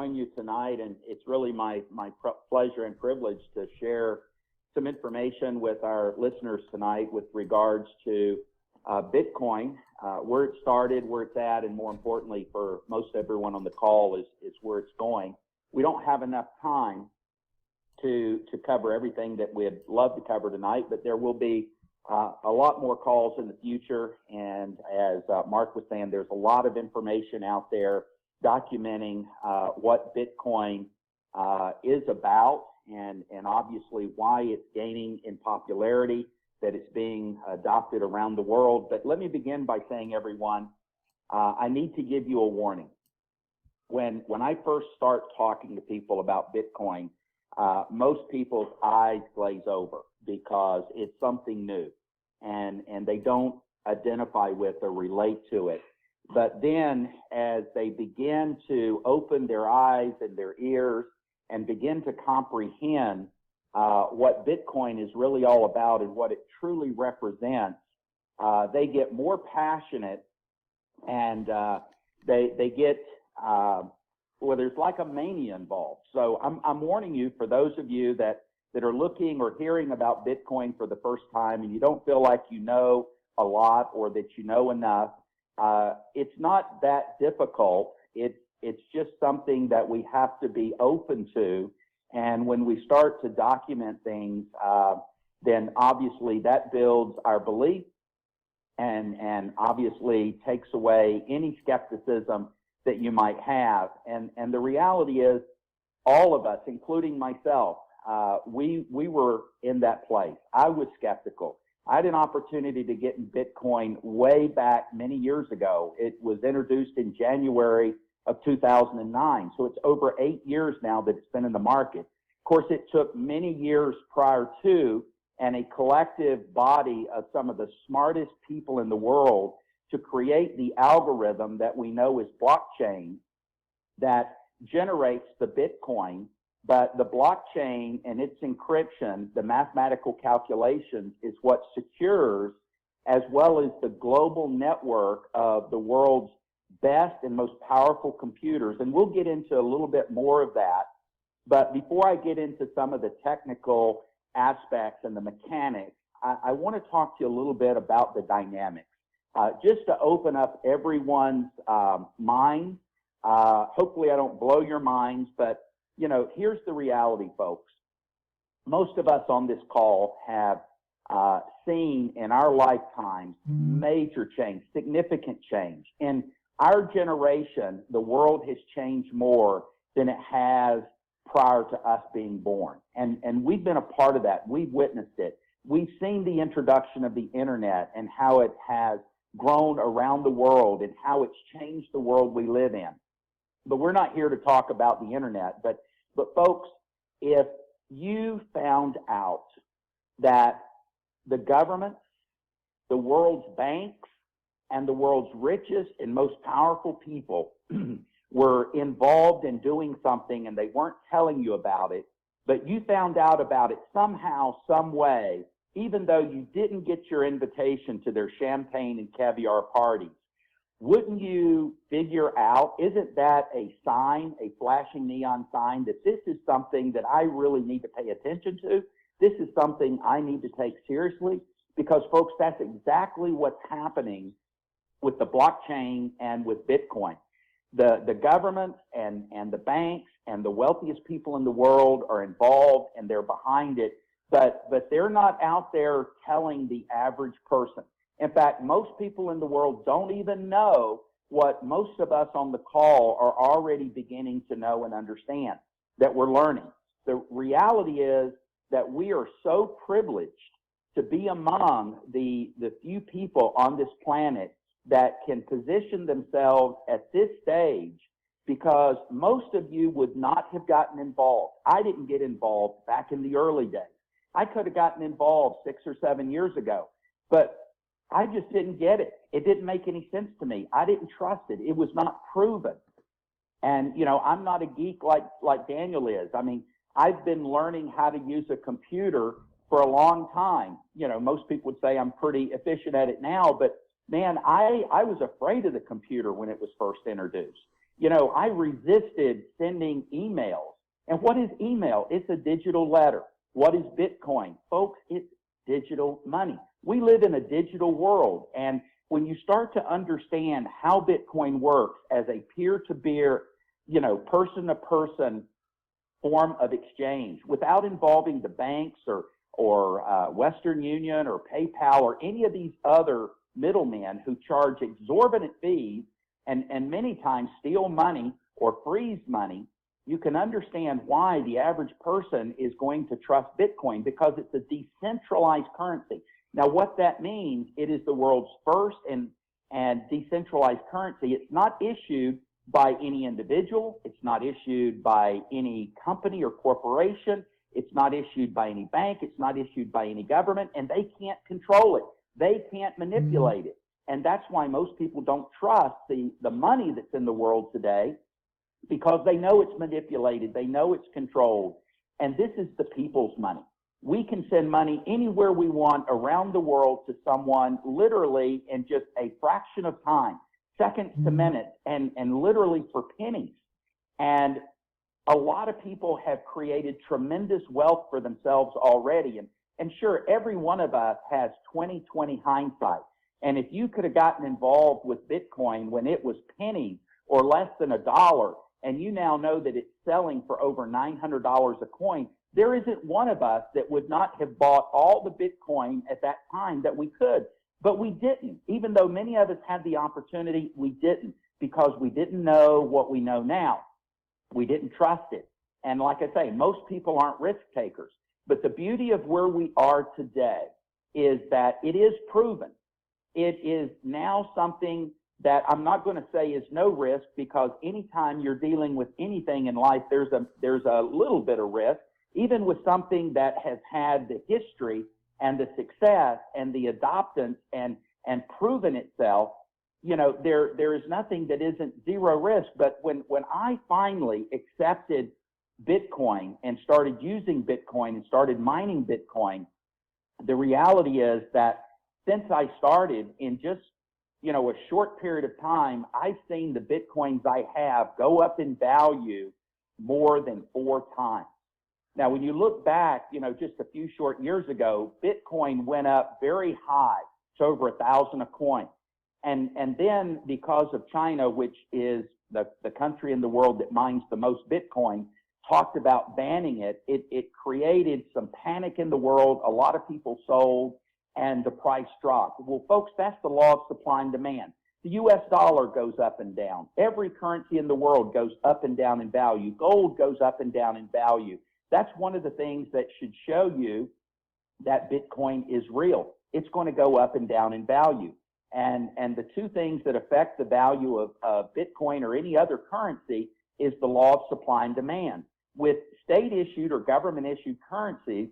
join you tonight, and it's really my pleasure and privilege to share some information with our listeners tonight with regards to Bitcoin, where it started, where it's at, and more importantly for most everyone on the call is where it's going. We don't have enough time to cover everything that we'd love to cover tonight, but there will be a lot more calls in the future. And as Mark was saying, there's a lot of information out there documenting what Bitcoin is about and obviously why it's gaining in popularity, that it's being adopted around the world. But let me begin by saying, everyone, I need to give you a warning. When I first start talking to people about Bitcoin, most people's eyes glaze over because it's something new and they don't identify with or relate to it. But then as they begin to open their eyes and their ears and begin to comprehend what Bitcoin is really all about and what it truly represents, they get more passionate and they get, well, there's like a mania involved. So I'm warning you, for those of you that are looking or hearing about Bitcoin for the first time and you don't feel like you know a lot or that you know enough, it's not that difficult. It's just something that we have to be open to. And when we start to document things, then obviously that builds our belief and obviously takes away any skepticism that you might have. And the reality is, all of us, including myself, we were in that place. I was skeptical. I had an opportunity to get in Bitcoin way back many years ago. It was introduced in January of 2009. So it's over 8 years now that it's been in the market. Of course, it took many years prior to and a collective body of some of the smartest people in the world to create the algorithm that we know is blockchain that generates the Bitcoin. But the blockchain and its encryption, the mathematical calculations, is what secures, as well as the global network of the world's best and most powerful computers. And we'll get into a little bit more of that. But before I get into some of the technical aspects and the mechanics, I want to talk to you a little bit about the dynamics, just to open up everyone's mind. Hopefully I don't blow your minds, but you know, here's the reality, folks. Most of us on this call have seen in our lifetimes major change, significant change. In our generation, the world has changed more than it has prior to us being born. And we've been a part of that. We've witnessed it. We've seen the introduction of the internet and how it has grown around the world and how it's changed the world we live in. But we're not here to talk about the internet. But folks, if you found out that the government, the world's banks, and the world's richest and most powerful people were involved in doing something and they weren't telling you about it, but you found out about it somehow, some way, even though you didn't get your invitation to their champagne and caviar parties, wouldn't you figure out, isn't that a sign, a flashing neon sign, that this is something that I really need to pay attention to? This is something I need to take seriously? Because, folks, that's exactly what's happening with the blockchain and with Bitcoin. The governments and the banks and the wealthiest people in the world are involved and they're behind it, but they're not out there telling the average person. In fact, most people in the world don't even know what most of us on the call are already beginning to know and understand, that we're learning. The reality is that we are so privileged to be among the few people on this planet that can position themselves at this stage, because most of you would not have gotten involved. I didn't get involved back in the early days. I could have gotten involved 6 or 7 years ago, but I just didn't get it. It didn't make any sense to me. I didn't trust it. It was not proven. And, you know, I'm not a geek like Daniel is. I mean, I've been learning how to use a computer for a long time. You know, most people would say I'm pretty efficient at it now, but man, I was afraid of the computer when it was first introduced. You know, I resisted sending emails. And what is email? It's a digital letter. What is Bitcoin? Folks, it's digital money. We live in a digital world. And when you start to understand how Bitcoin works as a peer-to-peer, you know, person-to-person form of exchange without involving the banks or Western Union or PayPal or any of these other middlemen who charge exorbitant fees and many times steal money or freeze money, you can understand why the average person is going to trust Bitcoin, because it's a decentralized currency. Now, what that means, it is the world's first and decentralized currency. It's not issued by any individual. It's not issued by any company or corporation. It's not issued by any bank. It's not issued by any government, and they can't control it. They can't manipulate it. And that's why most people don't trust the money that's in the world today, because they know it's manipulated. They know it's controlled. And this is the people's money. We can send money anywhere we want around the world to someone literally in just a fraction of time, seconds to minutes, and literally for pennies. And a lot of people have created tremendous wealth for themselves already. And sure, every one of us has 20/20 hindsight. And if you could have gotten involved with Bitcoin when it was pennies or less than $1, and you now know that it's selling for over $900 a coin, there isn't one of us that would not have bought all the Bitcoin at that time that we could. But we didn't. Even though many of us had the opportunity, we didn't, because we didn't know what we know now. We didn't trust it. And like I say, most people aren't risk takers. But the beauty of where we are today is that it is proven. It is now something that I'm not going to say is no risk, because anytime you're dealing with anything in life, there's a little bit of risk, even with something that has had the history and the success and the adoptance and proven itself. You know, there is nothing that isn't zero risk. But when I finally accepted Bitcoin and started using Bitcoin and started mining Bitcoin, the reality is that since I started, in just, you know, a short period of time, I've seen the Bitcoins I have go up in value more than 4 times. Now, when you look back, you know, just a few short years ago, Bitcoin went up very high to over 1,000 a coin. And then because of China, which is the country in the world that mines the most Bitcoin, talked about banning it, it created some panic in the world. A lot of people sold, and the price dropped. Well, folks, that's the law of supply and demand. The U.S. dollar goes up and down. Every currency in the world goes up and down in value. Gold goes up and down in value. That's one of the things that should show you that Bitcoin is real. It's going to go up and down in value. And the two things that affect the value of Bitcoin or any other currency is the law of supply and demand. With state-issued or government-issued currencies,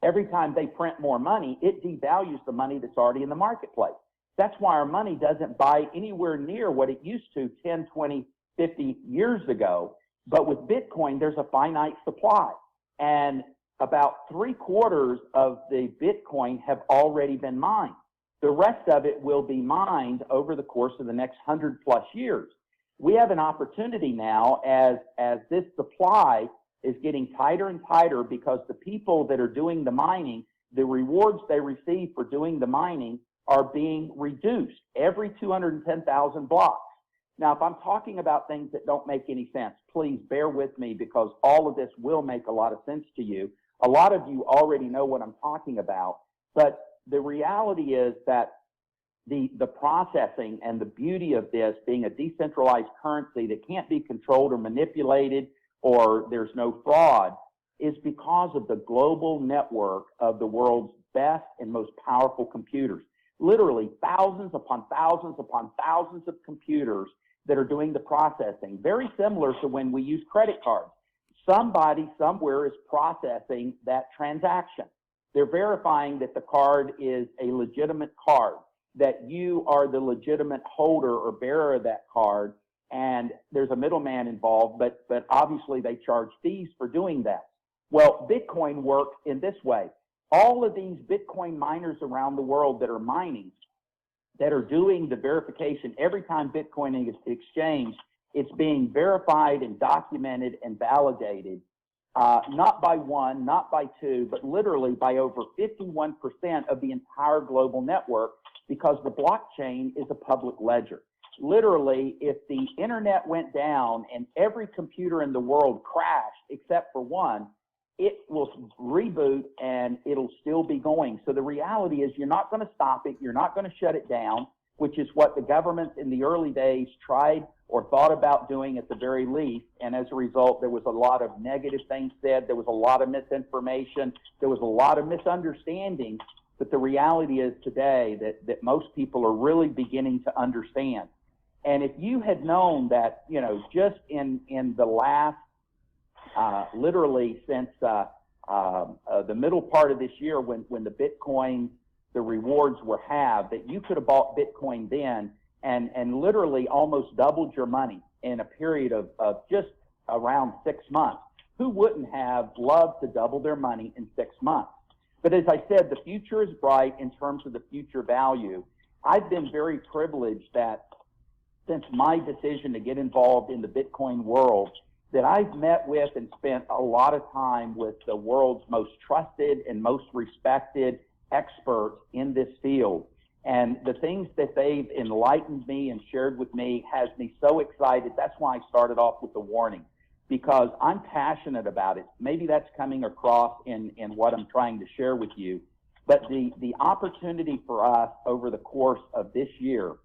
every time they print more money, it devalues the money that's already in the marketplace. That's why our money doesn't buy anywhere near what it used to 10, 20, 50 years ago. But with Bitcoin, there's a finite supply. And about 3/4 of the Bitcoin have already been mined. The rest of it will be mined over the course of the next 100+ years. We have an opportunity now, as this supply is getting tighter and tighter, because the people that are doing the mining, the rewards they receive for doing the mining are being reduced every 210,000 blocks. Now, if I'm talking about things that don't make any sense, please bear with me, because all of this will make a lot of sense to you. A lot of you already know what I'm talking about, but the reality is that the processing and the beauty of this being a decentralized currency that can't be controlled or manipulated, or there's no fraud, is because of the global network of the world's best and most powerful computers. Literally thousands upon thousands upon thousands of computers that are doing the processing. Very similar to when we use credit cards. Somebody somewhere is processing that transaction. They're verifying that the card is a legitimate card, that you are the legitimate holder or bearer of that card, and there's a middleman involved, but obviously they charge fees for doing that. Well, Bitcoin works in this way. All of these Bitcoin miners around the world that are mining, that are doing the verification every time Bitcoin is exchanged, It's being verified and documented and validated, not by one, not by two, but literally by over 51% of the entire global network, because the blockchain is a public ledger. Literally, if the internet went down and every computer in the world crashed except for one, it will reboot and it'll still be going. So the reality is you're not going to stop it. You're not going to shut it down, which is what the governments in the early days tried or thought about doing at the very least. And as a result, there was a lot of negative things said. There was a lot of misinformation. There was a lot of misunderstanding. But the reality is today that most people are really beginning to understand. And if you had known that, you know, just in the last, literally since the middle part of this year, when the Bitcoin, the rewards were halved, that you could have bought Bitcoin then and literally almost doubled your money in a period of just around 6 months. Who wouldn't have loved to double their money in 6 months? But as I said, the future is bright in terms of the future value. I've been very privileged that since my decision to get involved in the Bitcoin world, that I've met with and spent a lot of time with the world's most trusted and most respected experts in this field. And the things that they've enlightened me and shared with me has me so excited. That's why I started off with the warning, because I'm passionate about it. Maybe that's coming across in what I'm trying to share with you. But the opportunity for us over the course of this year,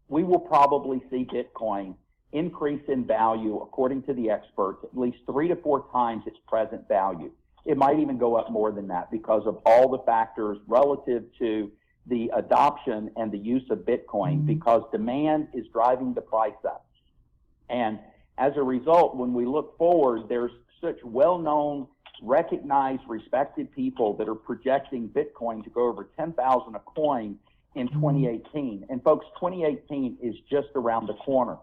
we will probably see Bitcoin increase in value, according to the experts, at least 3 to 4 times its present value. It might even go up more than that because of all the factors relative to the adoption and the use of Bitcoin, because demand is driving the price up. And as a result, when we look forward, there's such well-known, recognized, respected people that are projecting Bitcoin to go over 10,000 a coin in 2018. And folks, 2018 is just around the corner.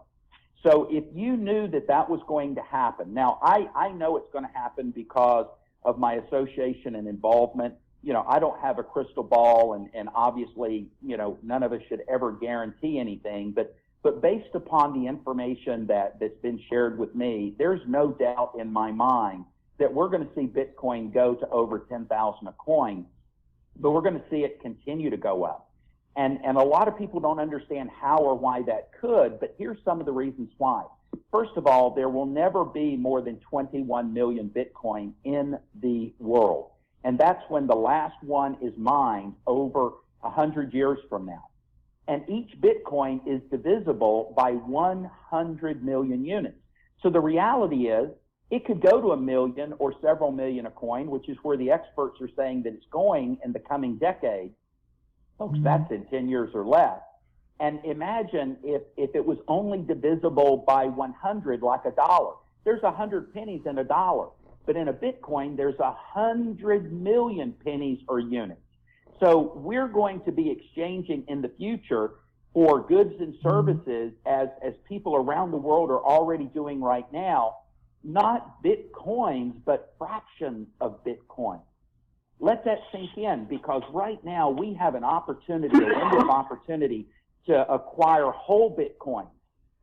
So if you knew that that was going to happen, now I know it's going to happen because of my association and involvement. You know, I don't have a crystal ball, and obviously, you know, none of us should ever guarantee anything, but based upon the information that's been shared with me, there's no doubt in my mind that we're going to see Bitcoin go to over 10,000 a coin, but we're going to see it continue to go up. And a lot of people don't understand how or why that could, but here's some of the reasons why. First of all, there will never be more than 21 million Bitcoin in the world. And that's when the last one is mined over 100 years from now. And each Bitcoin is divisible by 100 million units. So the reality is it could go to 1 million or several million a coin, which is where the experts are saying that it's going in the coming decade. Folks, that's in 10 years or less. And imagine if it was only divisible by 100, like $1. There's 100 pennies in $1. But in a Bitcoin, there's 100 million pennies or units. So we're going to be exchanging in the future for goods and services as people around the world are already doing right now, not Bitcoins, but fractions of Bitcoin. Let that sink in, because right now we have an opportunity, a window of opportunity to acquire whole Bitcoin,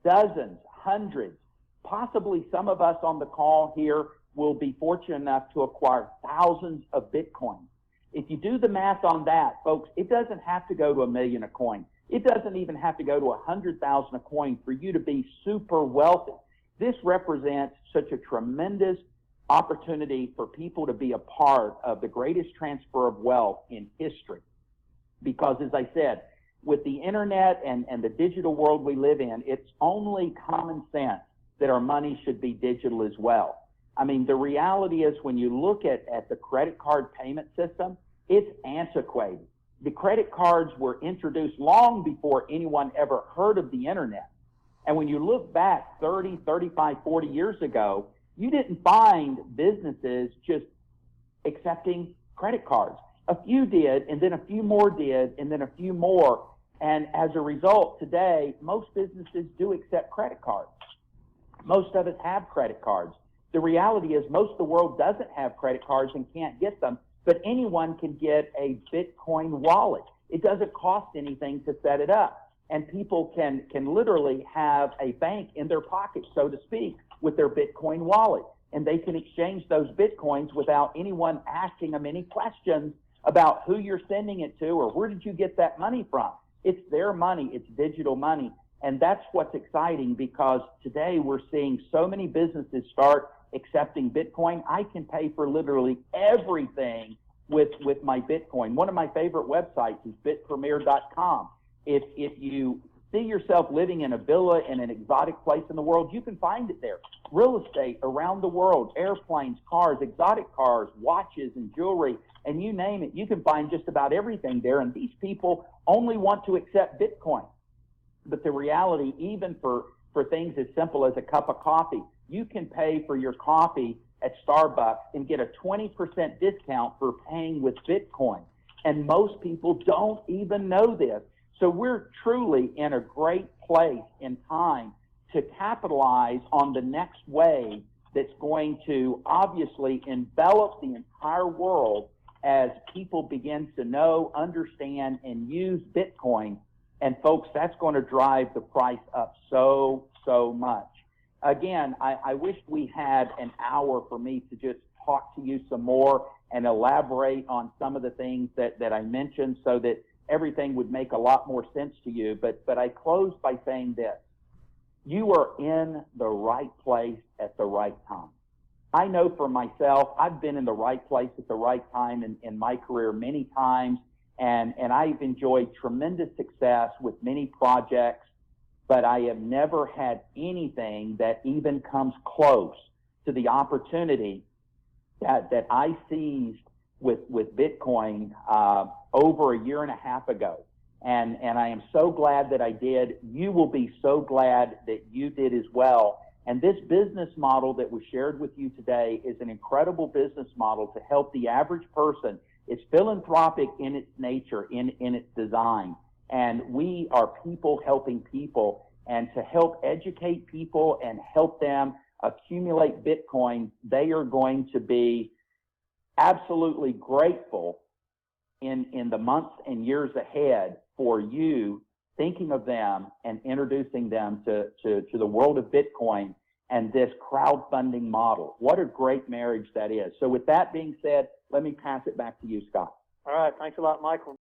dozens, hundreds, possibly some of us on the call here will be fortunate enough to acquire thousands of Bitcoin. If you do the math on that, folks, it doesn't have to go to 1 million a coin. It doesn't even have to go to 100,000 a coin for you to be super wealthy. This represents such a tremendous opportunity for people to be a part of the greatest transfer of wealth in history. Because as I said, with the internet and the digital world we live in, it's only common sense that our money should be digital as well. I mean, the reality is when you look at the credit card payment system, it's antiquated. The credit cards were introduced long before anyone ever heard of the internet. And when you look back 30, 35, 40 years ago, you didn't find businesses just accepting credit cards. A few did, and then a few more did, and then a few more. And as a result, today, most businesses do accept credit cards. Most of us have credit cards. The reality is most of the world doesn't have credit cards and can't get them, but anyone can get a Bitcoin wallet. It doesn't cost anything to set it up. and people can literally have a bank in their pocket, so to speak, with their Bitcoin wallet, and they can exchange those Bitcoins without anyone asking them any questions about who you're sending it to or where did you get that money from. It's their money, it's digital money, and that's what's exciting, because today we're seeing so many businesses start accepting Bitcoin. I can pay for literally everything with my Bitcoin. One of my favorite websites is bitpremier.com. If you see yourself living in a villa in an exotic place in the world, you can find it there. Real estate around the world, airplanes, cars, exotic cars, watches and jewelry, and you name it, you can find just about everything there. And these people only want to accept Bitcoin. But the reality, even for things as simple as a cup of coffee, you can pay for your coffee at Starbucks and get a 20% discount for paying with Bitcoin. And most people don't even know this. So we're truly in a great place in time to capitalize on the next wave that's going to obviously envelop the entire world as people begin to know, understand, and use Bitcoin. And folks, that's going to drive the price up so much. Again, I wish we had an hour for me to just talk to you some more and elaborate on some of the things that I mentioned so that everything would make a lot more sense to you. But I close by saying this: you are in the right place at the right time. I know for myself, I've been in the right place at the right time in my career many times, and I've enjoyed tremendous success with many projects, but I have never had anything that even comes close to the opportunity that I seized with Bitcoin over a year and a half ago. And I am so glad that I did. You will be so glad that you did as well. And this business model that was shared with you today is an incredible business model to help the average person. It's philanthropic in its nature, in its design. And we are people helping people, and to help educate people and help them accumulate Bitcoin, they are going to be absolutely grateful in the months and years ahead for you thinking of them and introducing them to the world of Bitcoin and this crowdfunding model. What a great marriage that is. So with that being said, let me pass it back to you, Scott. All right. Thanks a lot, Michael.